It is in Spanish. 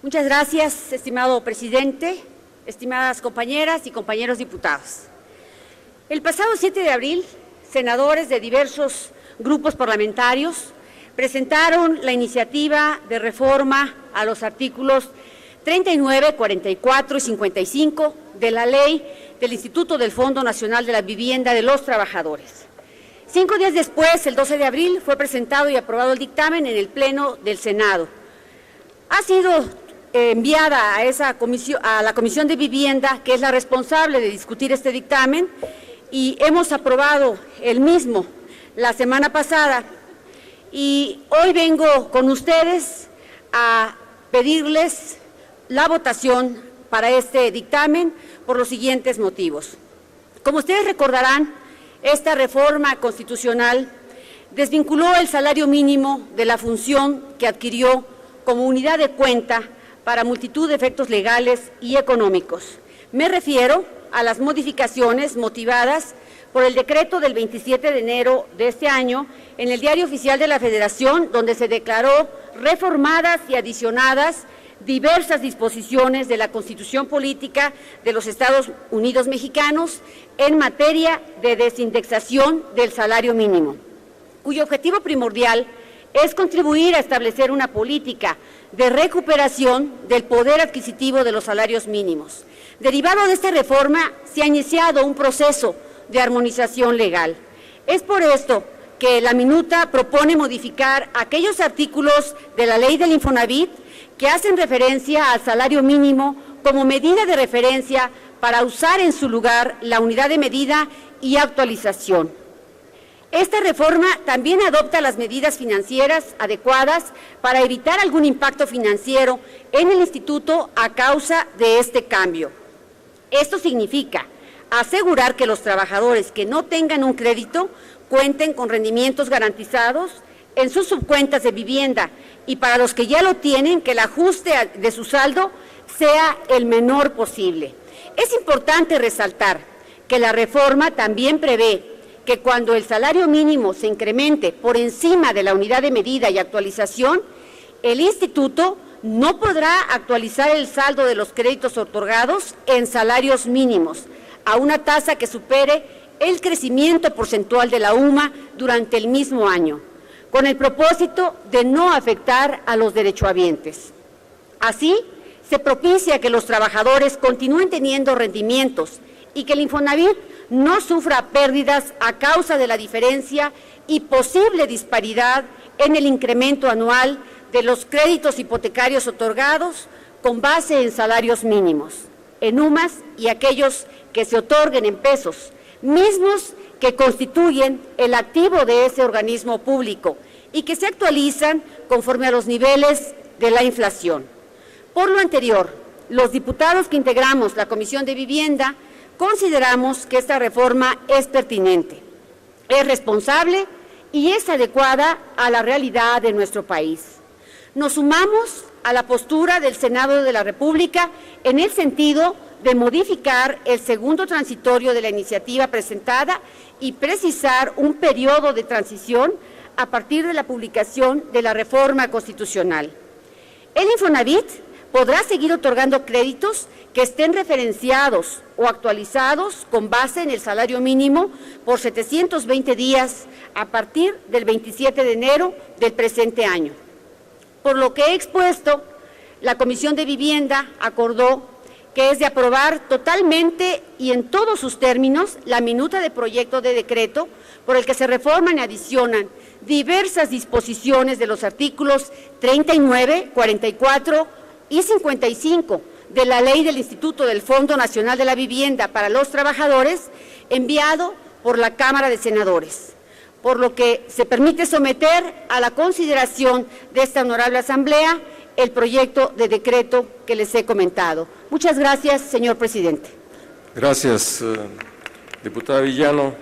Muchas gracias, estimado presidente, estimadas compañeras y compañeros diputados. El pasado 7 de abril, senadores de diversos grupos parlamentarios presentaron la iniciativa de reforma a los artículos 39, 44 y 55 de la Ley del Instituto del Fondo Nacional de la Vivienda de los Trabajadores. 5 días después, el 12 de abril, fue presentado y aprobado el dictamen en el Pleno del Senado. Ha sido enviada a la Comisión de Vivienda, que es la responsable de discutir este dictamen, y hemos aprobado el mismo la semana pasada. Y hoy vengo con ustedes a pedirles la votación para este dictamen por los siguientes motivos. Como ustedes recordarán, esta reforma constitucional desvinculó el salario mínimo de la función que adquirió como unidad de cuenta para multitud de efectos legales y económicos. Me refiero a las modificaciones motivadas por el decreto del 27 de enero de este año en el Diario Oficial de la Federación, donde se declaró reformadas y adicionadas diversas disposiciones de la Constitución Política de los Estados Unidos Mexicanos en materia de desindexación del salario mínimo, cuyo objetivo primordial es contribuir a establecer una política de recuperación del poder adquisitivo de los salarios mínimos. Derivado de esta reforma, se ha iniciado un proceso de armonización legal. Es por esto que la minuta propone modificar aquellos artículos de la Ley del Infonavit que hacen referencia al salario mínimo como medida de referencia para usar en su lugar la unidad de medida y actualización. Esta reforma también adopta las medidas financieras adecuadas para evitar algún impacto financiero en el instituto a causa de este cambio. Esto significa asegurar que los trabajadores que no tengan un crédito cuenten con rendimientos garantizados en sus subcuentas de vivienda, y para los que ya lo tienen, que el ajuste de su saldo sea el menor posible. Es importante resaltar que la reforma también prevé que cuando el salario mínimo se incremente por encima de la unidad de medida y actualización, el instituto no podrá actualizar el saldo de los créditos otorgados en salarios mínimos a una tasa que supere el crecimiento porcentual de la UMA durante el mismo año, con el propósito de no afectar a los derechohabientes. Así, se propicia que los trabajadores continúen teniendo rendimientos y que el Infonavit no sufra pérdidas a causa de la diferencia y posible disparidad en el incremento anual de los créditos hipotecarios otorgados con base en salarios mínimos, en UMAS, y aquellos que se otorguen en pesos, mismos que constituyen el activo de ese organismo público y que se actualizan conforme a los niveles de la inflación. Por lo anterior, los diputados que integramos la Comisión de Vivienda consideramos que esta reforma es pertinente, es responsable y es adecuada a la realidad de nuestro país. Nos sumamos a la postura del Senado de la República en el sentido de modificar el segundo transitorio de la iniciativa presentada y precisar un periodo de transición a partir de la publicación de la reforma constitucional. El Infonavit podrá seguir otorgando créditos que estén referenciados o actualizados con base en el salario mínimo por 720 días a partir del 27 de enero del presente año. Por lo que he expuesto, la Comisión de Vivienda acordó que es de aprobar totalmente y en todos sus términos la minuta de proyecto de decreto por el que se reforman y adicionan diversas disposiciones de los artículos 39, 44 y 55 de la Ley del Instituto del Fondo Nacional de la Vivienda para los Trabajadores, enviado por la Cámara de Senadores, por lo que se permite someter a la consideración de esta honorable Asamblea el proyecto de decreto que les he comentado. Muchas gracias, señor presidente. Gracias, diputada Villano.